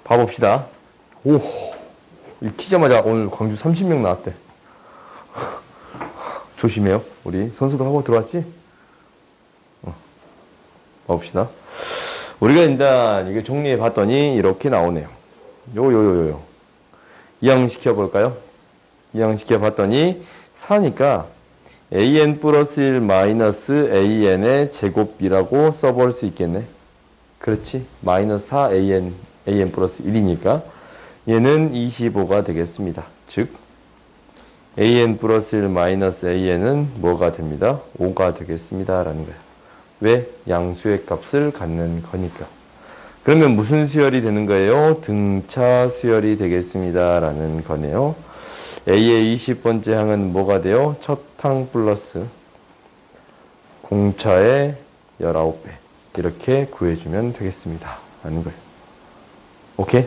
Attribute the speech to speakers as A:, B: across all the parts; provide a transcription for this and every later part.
A: 봐봅시다. 오, 키자마자 오늘 광주 30명 나왔대. 조심해요. 우리 선수도 하고 들어왔지? 봐봅시다. 우리가 일단 이게 정리해 봤더니 이렇게 나오네요. 요요요요. 이항시켜 볼까요? 이항시켜 봤더니 4니까 an 플러스 1 마이너스 an의 제곱이라고 써볼 수 있겠네. 그렇지? 마이너스 4 an 플러스 1이니까 얘는 25가 되겠습니다. 즉 an 플러스 1 마이너스 an은 뭐가 됩니다? 5가 되겠습니다. 라는 거예요. 왜? 양수의 값을 갖는 거니까. 그러면 무슨 수열이 되는 거예요? 등차 수열이 되겠습니다. 라는 거네요. A의 20번째 항은 뭐가 돼요? 첫 항 플러스 공차의 19배. 이렇게 구해주면 되겠습니다. 라는 거예요. 오케이?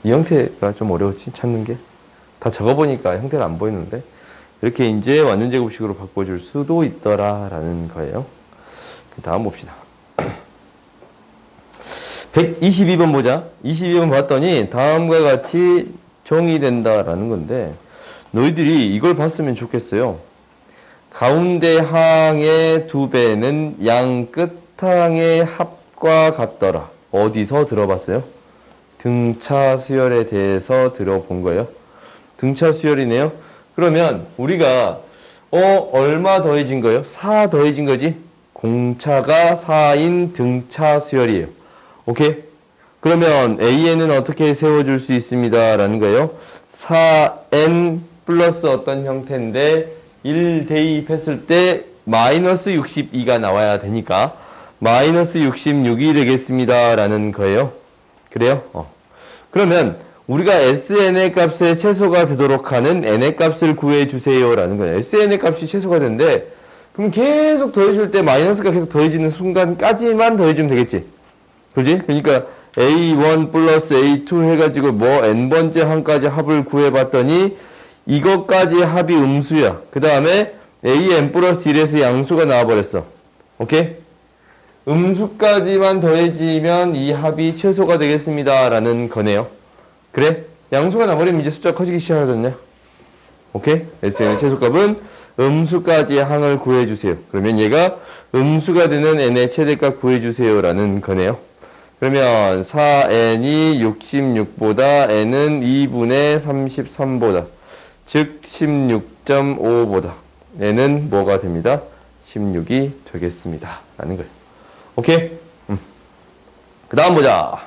A: 이 형태가 좀 어려웠지? 찾는 게? 다 적어보니까 형태가 안 보이는데 이렇게 이제 완전제곱식으로 바꿔줄 수도 있더라 라는 거예요. 그 다음 봅시다. 122번 보자. 22번 봤더니 다음과 같이 정의된다 라는 건데 너희들이 이걸 봤으면 좋겠어요. 가운데 항의 2배는 양 끝항의 합과 같더라. 어디서 들어봤어요? 등차 수열에 대해서 들어본 거예요. 등차 수열이네요. 그러면 우리가 얼마 더해진 거예요? 4 더해진 거지? 공차가 4인 등차 수열이에요. 오케이? 그러면 AN은 어떻게 세워줄 수 있습니다. 라는 거예요. 4N 플러스 어떤 형태인데 1 대입했을 때 마이너스 62가 나와야 되니까 마이너스 66이 되겠습니다. 라는 거예요. 그래요? 그러면 우리가 SN의 값의 최소가 되도록 하는 N의 값을 구해주세요. 라는 거예요. SN의 값이 최소가 되는데 그럼 계속 더해줄 때 마이너스가 계속 더해지는 순간까지만 더해주면 되겠지. 그지? 그러니까 A1 플러스 A2 해가지고 N번째 항까지 합을 구해봤더니 이것까지 합이 음수야. 그 다음에 AN 플러스 1에서 양수가 나와버렸어. 오케이? 음수까지만 더해지면 이 합이 최소가 되겠습니다. 라는 거네요. 그래? 양수가 나버리면 이제 숫자가 커지기 시작하거든요. 오케이? SN의 최소값은 음수까지 항을 구해주세요. 그러면 얘가 음수가 되는 n의 최대값 구해주세요. 라는 거네요. 그러면 4n이 66보다 n은 2분의 33보다 즉 16.5보다 n은 뭐가 됩니다? 16이 되겠습니다. 라는 거예요. 오케이? 그 다음 보자.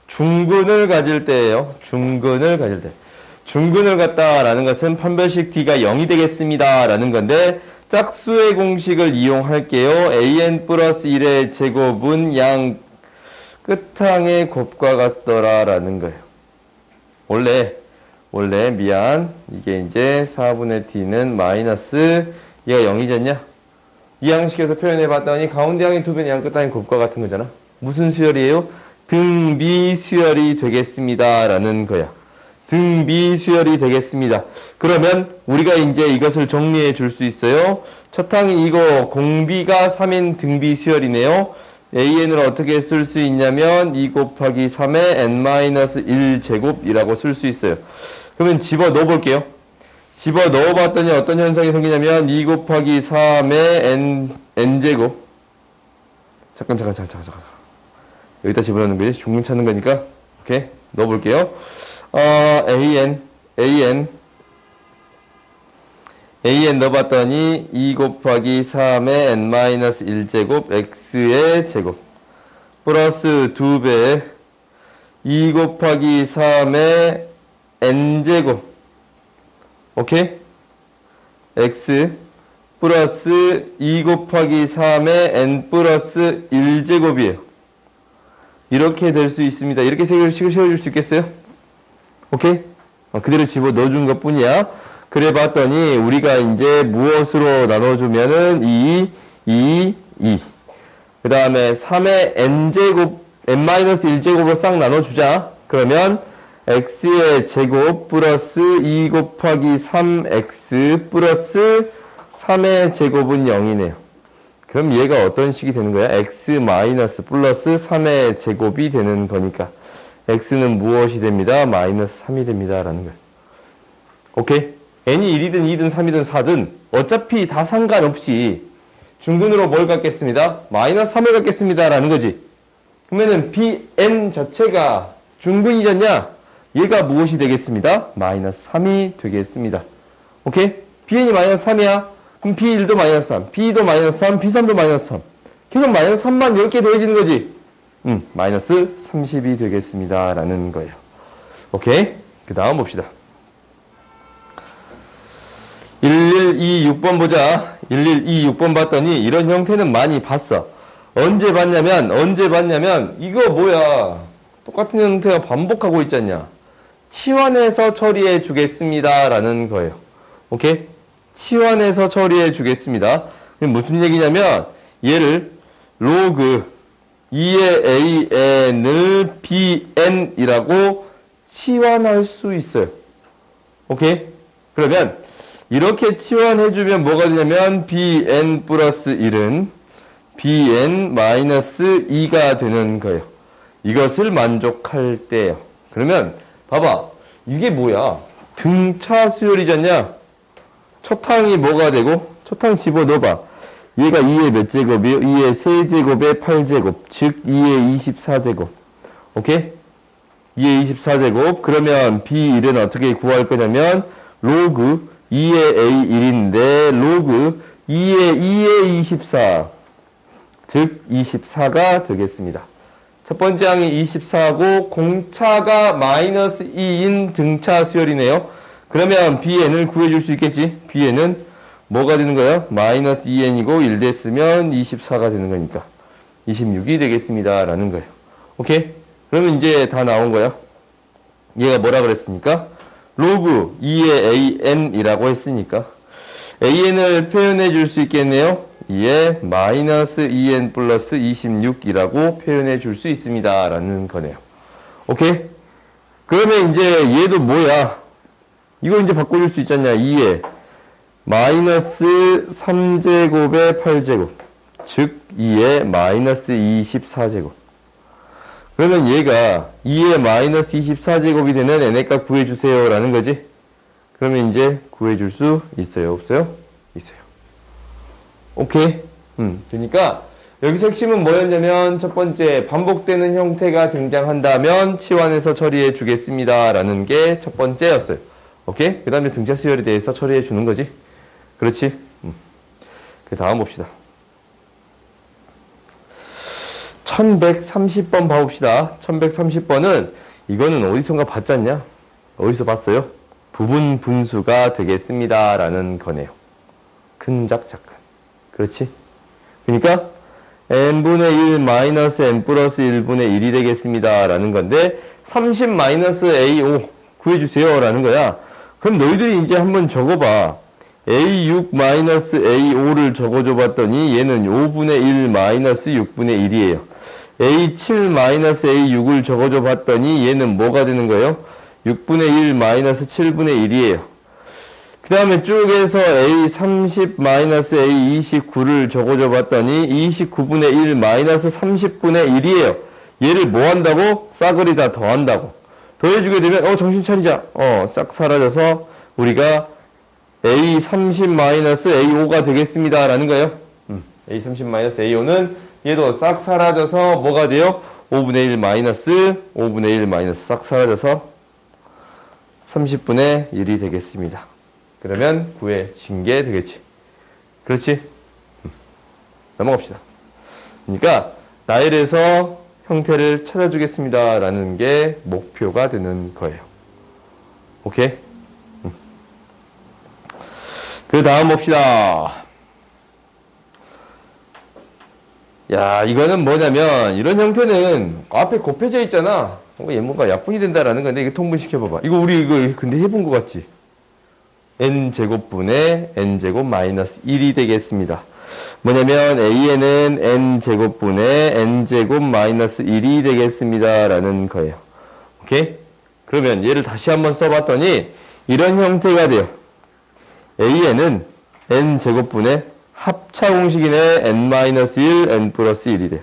A: 중근을 가질 때예요. 중근을 가질 때. 중근을 갖다라는 것은 판별식 D가 0이 되겠습니다. 라는 건데 짝수의 공식을 이용할게요. an 플러스 1의 제곱은 양 끝항의 곱과 같더라 라는 거예요. 원래 미안. 이게 이제 4분의 t는 마이너스 얘가 0이잖냐? 이 양식에서 표현해 봤더니 가운데 항의 2배는 양 끝항의 곱과 같은 거잖아. 무슨 수열이에요? 등비 수열이 되겠습니다. 라는 거야. 등비 수열이 되겠습니다. 그러면 우리가 이제 이것을 정리해 줄 수 있어요. 첫 항이 이거 공비가 3인 등비 수열이네요. AN을 어떻게 쓸 수 있냐면 2 곱하기 3의 n-1 제곱이라고 쓸 수 있어요. 그러면 집어 넣어 볼게요. 집어 넣어 봤더니 어떤 현상이 생기냐면 2 곱하기 3의 n제곱. 잠깐. 여기다 집어넣는 거지. 중근 찾는 거니까. 오케이. 넣어 볼게요. AN 넣어봤더니 2 곱하기 3의 n-1제곱 x의 제곱 플러스 2배 2 곱하기 3의 n제곱 오케이? x 플러스 2 곱하기 3의 n 플러스 1제곱이에요. 이렇게 될 수 있습니다. 이렇게 식을 세워줄 수 있겠어요? 오케이? 그대로 집어 넣어준 것 뿐이야. 그래 봤더니 우리가 이제 무엇으로 나눠주면은 2. 그 다음에 3의 n제곱, n-1제곱으로 싹 나눠주자. 그러면 x의 제곱 플러스 2 곱하기 3x 플러스 3의 제곱은 0이네요. 그럼 얘가 어떤 식이 되는 거야? x 마이너스 플러스 3의 제곱이 되는 거니까 x는 무엇이 됩니다? 마이너스 3이 됩니다. 라는 거야. 오케이? n이 1이든 2든 3이든 4든 어차피 다 상관없이 중근으로 뭘 갖겠습니다? 마이너스 3을 갖겠습니다. 라는 거지. 그러면은 bn 자체가 중근이잖냐? 얘가 무엇이 되겠습니다? 마이너스 3이 되겠습니다. 오케이? bn이 마이너스 3이야. 그럼 b1도 마이너스 3, b2도 마이너스 3, b3도 마이너스 3. 계속 마이너스 3만 10개 더해지는 거지. 마이너스 30이 되겠습니다. 라는 거예요. 오케이? 그 다음 봅시다. 1126번 보자. 1126번 봤더니 이런 형태는 많이 봤어. 언제 봤냐면 이거 뭐야. 똑같은 형태가 반복하고 있잖냐. 치환해서 처리해 주겠습니다. 라는 거예요. 오케이? 치환해서 처리해 주겠습니다. 무슨 얘기냐면 얘를 로그 2의 an을 bn이라고 치환할 수 있어요. 오케이? 그러면 이렇게 치환해주면 뭐가 되냐면 bn 플러스 1은 bn 마이너스 2가 되는 거예요. 이것을 만족할 때예요. 그러면 봐봐. 이게 뭐야? 등차 수열이잖냐? 첫 항이 뭐가 되고? 첫 항 집어넣어봐. 얘가 2의 몇 제곱이요? 2의 세제곱의 8제곱. 즉 2의 24제곱. 오케이? 2의 24제곱. 그러면 b1은 어떻게 구할 거냐면 로그 2의 a1인데 로그 2의 24. 즉 24가 되겠습니다. 첫 번째 항이 24고 공차가 마이너스 2인 등차 수열이네요. 그러면 bn을 구해줄 수 있겠지. bn은 뭐가 되는 거예요? 마이너스 2n이고 1 됐으면 24가 되는 거니까 26이 되겠습니다. 라는 거예요. 오케이? 그러면 이제 다 나온 거야. 얘가 뭐라 그랬습니까? 로그 2의 an이라고 했으니까 an을 표현해 줄 수 있겠네요. 2의 마이너스 2n 플러스 26이라고 표현해 줄 수 있습니다. 라는 거네요. 오케이? 그러면 이제 얘도 뭐야? 이거 이제 바꿔줄 수 있잖냐. 2의 마이너스 3제곱의 8제곱. 즉 2의 마이너스 24제곱. 그러면 얘가 2의 마이너스 24제곱이 되는 n의 값 구해주세요. 라는 거지. 그러면 이제 구해줄 수 있어요? 없어요? 있어요. 오케이? 그러니까 여기서 핵심은 뭐였냐면 첫 번째 반복되는 형태가 등장한다면 치환해서 처리해 주겠습니다. 라는 게 첫 번째였어요. 오케이? 그 다음에 등차 수열에 대해서 처리해 주는 거지. 그렇지? 그 다음 봅시다. 1130번 봐봅시다. 1130번은 이거는 어디선가 봤잖냐? 어디서 봤어요? 부분 분수가 되겠습니다. 라는 거네요. 큰 작, 작은. 그렇지? 그러니까 n분의 1 마이너스 n 플러스 1분의 1이 되겠습니다. 라는 건데 30 마이너스 a5 구해주세요. 라는 거야. 그럼 너희들이 이제 한번 적어봐. a6 마이너스 a5를 적어줘 봤더니 얘는 5분의 1 마이너스 6분의 1이에요. a7 마이너스 a6을 적어줘 봤더니 얘는 뭐가 되는 거예요? 6분의 1 마이너스 7분의 1이에요. 그 다음에 쭉 해서 a30 마이너스 a29를 적어줘 봤더니 29분의 1 마이너스 30분의 1이에요. 얘를 뭐 한다고? 싸그리 다 더한다고. 더해주게 되면 정신 차리자. 싹 사라져서 우리가 a30 마이너스 a5가 되겠습니다. 라는 거예요. a30 마이너스 a5는 얘도 싹 사라져서 뭐가 돼요? 5분의 1 마이너스 5분의 1 마이너스 싹 사라져서 30분의 1이 되겠습니다. 그러면 구해진 게 되겠지. 그렇지? 넘어갑시다. 그러니까 나열해서 형태를 찾아주겠습니다. 라는 게 목표가 되는 거예요. 오케이? 그 다음 봅시다. 야, 이거는 뭐냐면 이런 형태는 앞에 곱해져 있잖아. 얘 뭔가 약분이 된다라는 건데 이게 통분시켜봐봐. 이거 우리 이거 근데 해본 것 같지? n제곱분의 n제곱 마이너스 1이 되겠습니다. 뭐냐면 a는 n제곱분의 n제곱 마이너스 1이 되겠습니다. 라는 거예요. 오케이? 그러면 얘를 다시 한번 써봤더니 이런 형태가 돼요. a는 n제곱분의 합차 공식이네. n-1, n 플러스 1이래요.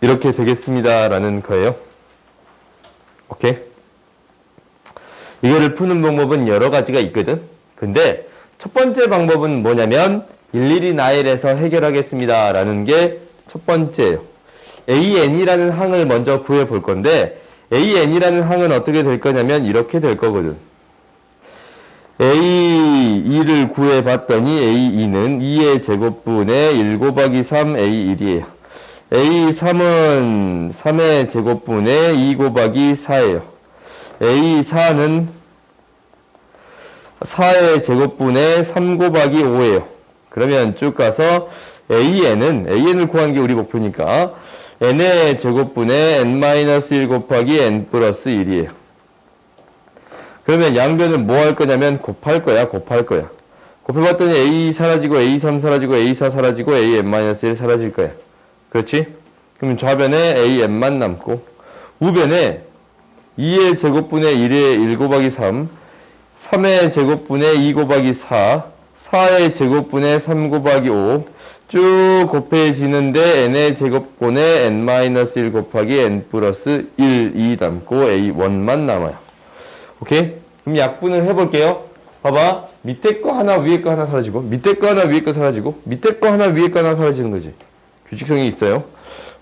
A: 이렇게 되겠습니다. 라는 거예요. 오케이? 이거를 푸는 방법은 여러 가지가 있거든. 근데 첫 번째 방법은 뭐냐면 일일이 나열해서 해결하겠습니다. 라는 게 첫 번째예요. AN이라는 항을 먼저 구해 볼 건데 AN이라는 항은 어떻게 될 거냐면 이렇게 될 거거든. A2를 구해봤더니 A2는 2의 제곱분의 1 곱하기 3 A1이에요. A3은 3의 제곱분의 2 곱하기 4예요. A4는 4의 제곱분의 3 곱하기 5예요. 그러면 쭉 가서 AN을 구한 게 우리 목표니까 n의 제곱분의 n-1 곱하기 n 플러스 1이에요. 그러면 양변을 뭐 할 거냐면 곱할 거야. 곱해봤더니 A 사라지고 A3 사라지고 A4 사라지고 AN-1 사라질 거야. 그렇지? 그럼 좌변에 AN만 남고 우변에 2의 제곱분의 1의 1 곱하기 3 3의 제곱분의 2 곱하기 4 4의 제곱분의 3 곱하기 5 쭉 곱해지는데 n의 제곱분의 n-1 곱하기 n 플러스 1, 2 남고 A1만 남아요. 오케이? 그럼 약분을 해볼게요. 봐봐. 밑에 거 하나 위에 거 하나 사라지고 밑에 거 하나 위에 거 사라지고 밑에 거 하나 위에 거 하나 사라지는 거지. 규칙성이 있어요.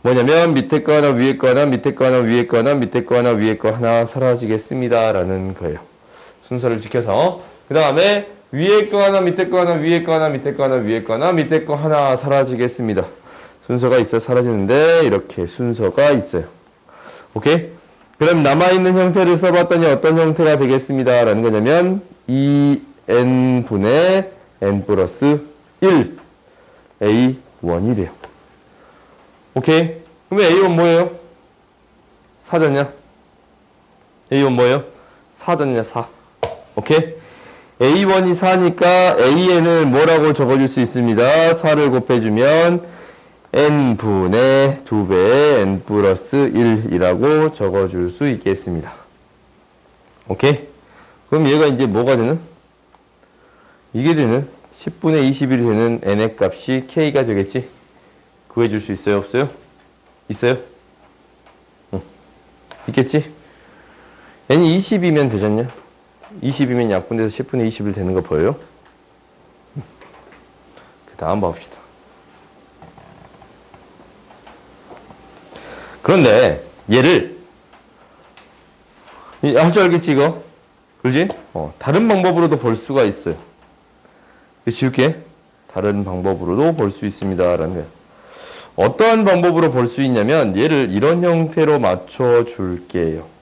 A: 뭐냐면 밑에 거 하나 위에 거 하나 밑에 거 하나 위에 거 하나 밑에 거 하나 위에 거 하나 사라지겠습니다. 라는 거예요. 순서를 지켜서 그 다음에 위에 거 하나 밑에 거 하나 위에 거 하나 밑에 거 하나 위에 거 하나 밑에 거 하나 사라지겠습니다. 순서가 있어 사라지는데 이렇게 순서가 있어요. 오케이? 그럼 남아있는 형태를 써봤더니 어떤 형태가 되겠습니다. 라는 거냐면 2n분의 n 플러스 1 A1이래요. 오케이? 그러면 A1 뭐예요? 4잖냐? A1 뭐예요? 4잖냐? 4. 오케이? A1이 4니까 AN을 뭐라고 적어줄 수 있습니다. 4를 곱해주면 n분의 2배의 n 플러스 1이라고 적어줄 수 있겠습니다. 오케이? 그럼 얘가 이제 뭐가 되는? 이게 되는 10분의 21이 되는 n의 값이 k가 되겠지? 구해줄 수 있어요? 없어요? 있어요? 응. 있겠지? n이 20이면 되잖냐? 20이면 약분돼서 10분의 21 되는 거 보여요? 그 다음 봅시다. 그런데 얘를 할 줄 알겠지 이거? 그러지? 다른 방법으로도 볼 수가 있어요. 지울게. 다른 방법으로도 볼 수 있습니다. 라는 거예요. 어떠한 방법으로 볼 수 있냐면 얘를 이런 형태로 맞춰 줄게요.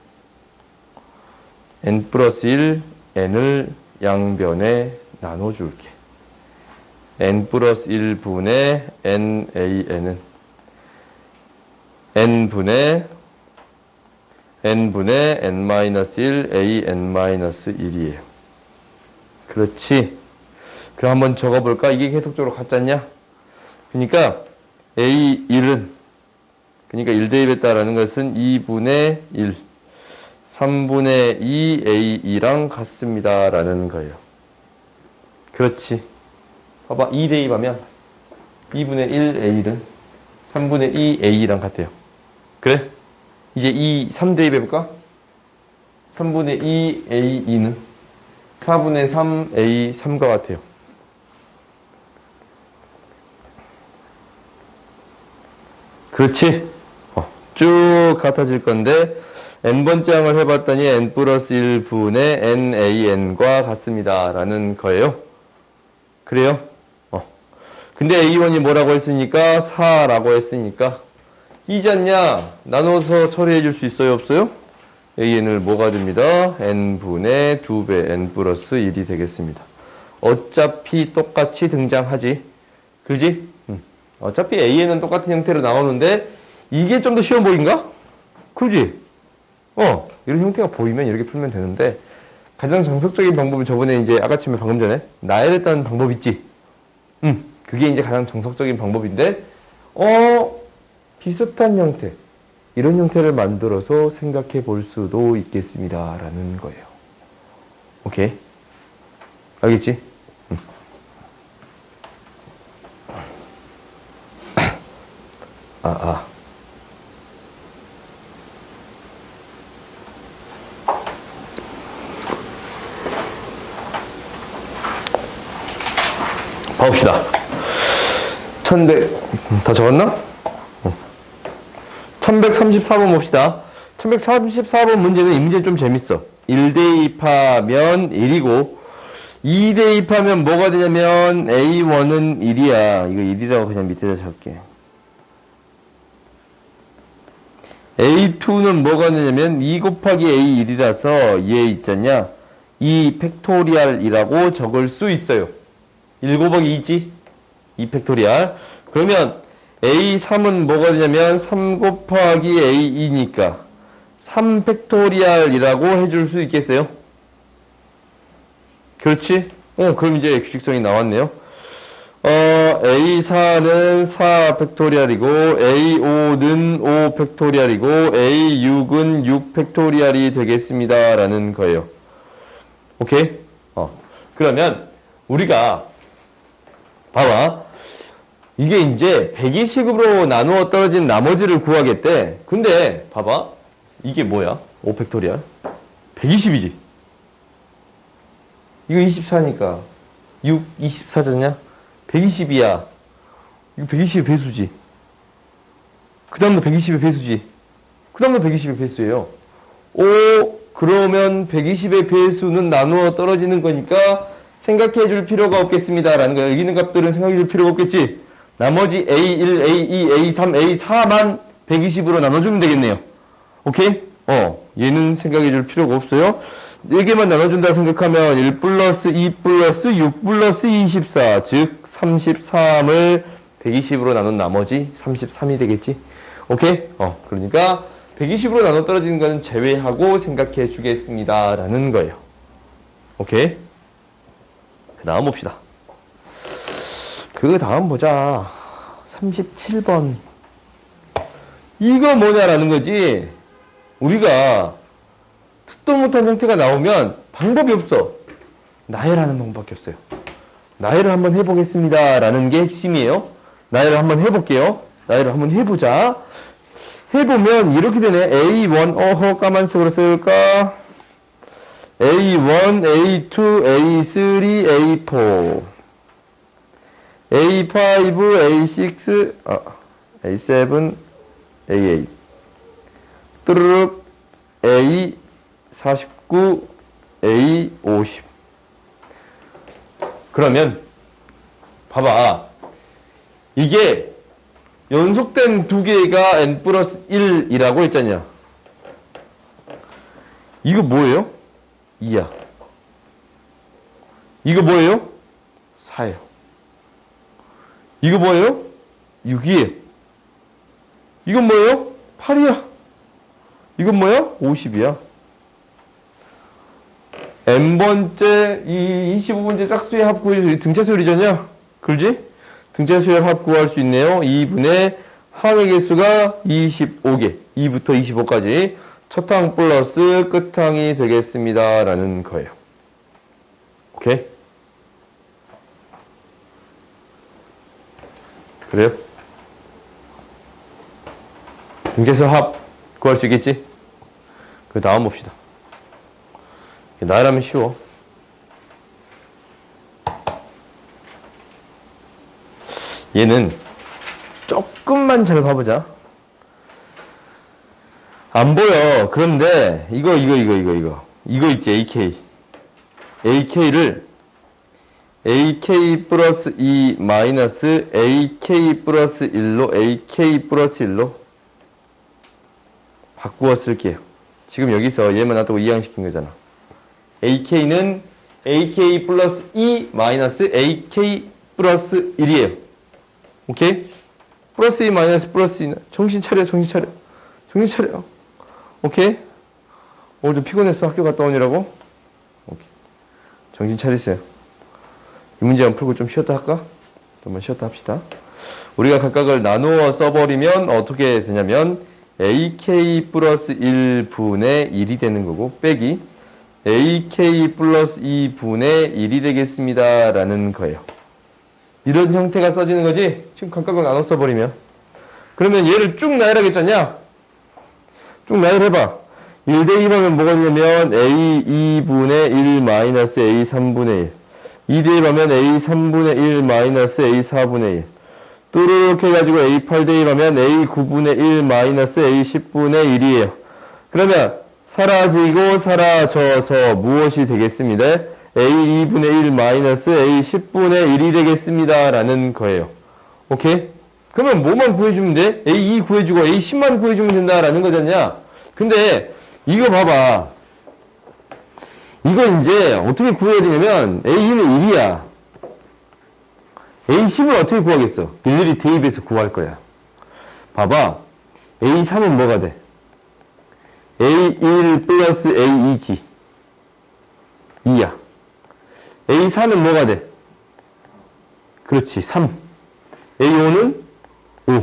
A: n 플러스 1 n을 양변에 나눠줄게. n 플러스 1분의 nan은 n분의 n-1 an-1이에요. 그렇지. 그럼 한번 적어볼까? 이게 계속적으로 같지 않냐? 그러니까 A1은 그러니까 1대입했다라는 것은 2분의 1 3분의 2 A2랑 같습니다. 라는 거예요. 그렇지. 봐봐. 2 대입하면 2분의 1 A1은 3분의 2 A2랑 같아요. 그래? 이제 3 대입해볼까? 3분의 2 A2는 4분의 3 A3과 같아요. 그렇지? 쭉 같아질 건데 n번째 항을 해봤더니 n 플러스 1분의 nan과 같습니다. 라는 거예요. 그래요? 근데 A1이 뭐라고 했으니까 4라고 했으니까 이잖냐? 나눠서 처리해 줄 수 있어요? 없어요? AN을 뭐가 됩니다? n분의 2배 n 플러스 1이 되겠습니다. 어차피 똑같이 등장하지. 그지? 어차피 AN은 똑같은 형태로 나오는데 이게 좀 더 쉬워 보인가? 그지? 이런 형태가 보이면 이렇게 풀면 되는데 가장 정석적인 방법은 저번에 이제 아까쯤에 방금 전에 나열했다는 방법 있지? 그게 이제 가장 정석적인 방법인데 비슷한 형태 이런 형태를 만들어서 생각해 볼 수도 있겠습니다. 라는 거예요. 오케이? 알겠지? 봐봅시다. 1100, 다 적었나? 1134번 봅시다. 1134번 문제는 이 문제는 좀 재밌어. 1대입하면 1이고 2대입하면 뭐가 되냐면 A1은 1이야. 이거 1이라고 그냥 밑에다 적을게. A2는 뭐가 되냐면 2 곱하기 A1이라서 얘 있잖냐. 2 팩토리얼이라고 적을 수 있어요. 1 곱하기 2지? 2 팩토리얼. 그러면 A3은 뭐가 되냐면 3 곱하기 A2니까 3 팩토리얼이라고 해줄 수 있겠어요? 그렇지? 그럼 이제 규칙성이 나왔네요. A4는 4 팩토리얼이고 A5는 5 팩토리얼이고 A6은 6 팩토리얼이 되겠습니다. 라는 거예요. 오케이? 그러면 우리가 봐봐. 이게 이제 120으로 나누어 떨어진 나머지를 구하겠대. 근데 봐봐. 이게 뭐야? 5 팩토리얼? 120이지. 이거 24니까 6, 24잖냐? 120이야. 이거 120의 배수지. 그 다음도 120의 배수지. 그 다음도 120의 배수예요. 그러면 120의 배수는 나누어 떨어지는 거니까 생각해 줄 필요가 없겠습니다. 라는 거야. 여기 있는 값들은 생각해 줄 필요가 없겠지. 나머지 A1, A2, A3, A4만 120으로 나눠주면 되겠네요. 오케이? 얘는 생각해 줄 필요가 없어요. 4개만 나눠준다 생각하면 1 플러스 2 플러스 6 플러스 24, 즉 33을 120으로 나눈 나머지 33이 되겠지. 오케이? 그러니까 120으로 나눠 떨어지는 거는 제외하고 생각해 주겠습니다. 라는 거예요. 오케이? 그 다음 봅시다. 그 다음 보자. 37번. 이거 뭐냐라는 거지. 우리가 듣도 못한 형태가 나오면 방법이 없어. 나열하는 방법밖에 없어요. 나열을 한번 해보겠습니다. 라는 게 핵심이에요. 나열을 한번 해볼게요. 나열을 한번 해보자. 해보면 이렇게 되네. A1, 까만색으로 쓸까? A1, A2, A3, A4. A5, A6, A7, A8. 뚜르륵, A49, A50. 그러면, 봐봐. 이게 연속된 두 개가 n 플러스 1이라고 했잖냐. 이거 뭐예요? 2야. 이거 뭐예요? 4예요. 이거 뭐예요? 6이에요. 이건 뭐예요? 8이야. 이건 뭐야? 50이야. n번째, 이 25번째 짝수의 합 구할 등차수열이잖냐? 그러지? 등차수열 합 구할 수 있네요. 2분의 항의 개수가 25개. 2부터 25까지. 첫 항 플러스 끝 항이 되겠습니다. 라는 거예요. 오케이? 그래요? 등차수열 합 구할 수 있겠지? 그 다음 봅시다. 나열하면 쉬워. 얘는 조금만 잘 봐보자. 안 보여. 그런데 이거 있지. AK를 AK 플러스 2 마이너스 AK 플러스 1로 AK 플러스 1로 바꾸어 쓸게요. 지금 여기서 얘만 놔두고 이항시킨 거잖아. AK는 AK 플러스 2 마이너스 AK 플러스 1이에요. 오케이? 플러스 2 마이너스 플러스 2는 정신 차려. 오케이? 오늘 좀 피곤했어. 학교 갔다 오느라고. 오케이. 정신 차리세요. 이 문제만 풀고 좀 쉬었다 할까? 좀만 쉬었다 합시다. 우리가 각각을 나누어 써버리면 어떻게 되냐면 AK 플러스 1분의 1이 되는 거고 빼기 AK 플러스 2분의 1이 되겠습니다. 라는 거예요. 이런 형태가 써지는 거지? 지금 각각을 나눠 써버리면. 그러면 얘를 쭉 나열하겠잖냐? 쭉 나열해봐. 1대 2 하면 뭐가 되냐면 A 2분의 1 마이너스 A 3분의 1. 2대 1 하면 A 3분의 1 마이너스 A 4분의 1. 또 이렇게 해가지고 A 8대 1 하면 A 9분의 1 마이너스 A 10분의 1이에요. 그러면 사라지고 사라져서 무엇이 되겠습니다? A 2분의 1 마이너스 A 10분의 1이 되겠습니다. 라는 거예요. 오케이? 그러면 뭐만 구해주면 돼? A 2 구해주고 A 10만 구해주면 된다라는 거잖냐? 근데 이거 봐봐. 이거 이제 어떻게 구해야 되냐면 A는 1이야. A10을 어떻게 구하겠어? 일일이 대입해서 구할 거야. 봐봐. A3은 뭐가 돼? A1 플러스 A2지. 2야. A4는 뭐가 돼? 그렇지. 3. A5는 5.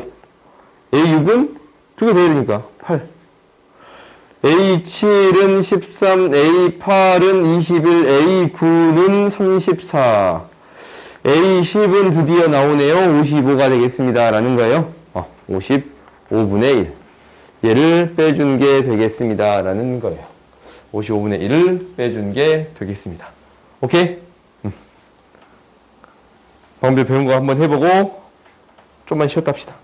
A: A6은 두 개 더 되니까 8. A7은 13, A8은 21, A9는 34. A10은 드디어 나오네요. 55가 되겠습니다. 라는 거예요. 55분의 1. 얘를 빼준 게 되겠습니다. 라는 거예요. 55분의 1을 빼준 게 되겠습니다. 오케이? 방금 배운 거 한번 해보고 좀만 쉬었다 합시다.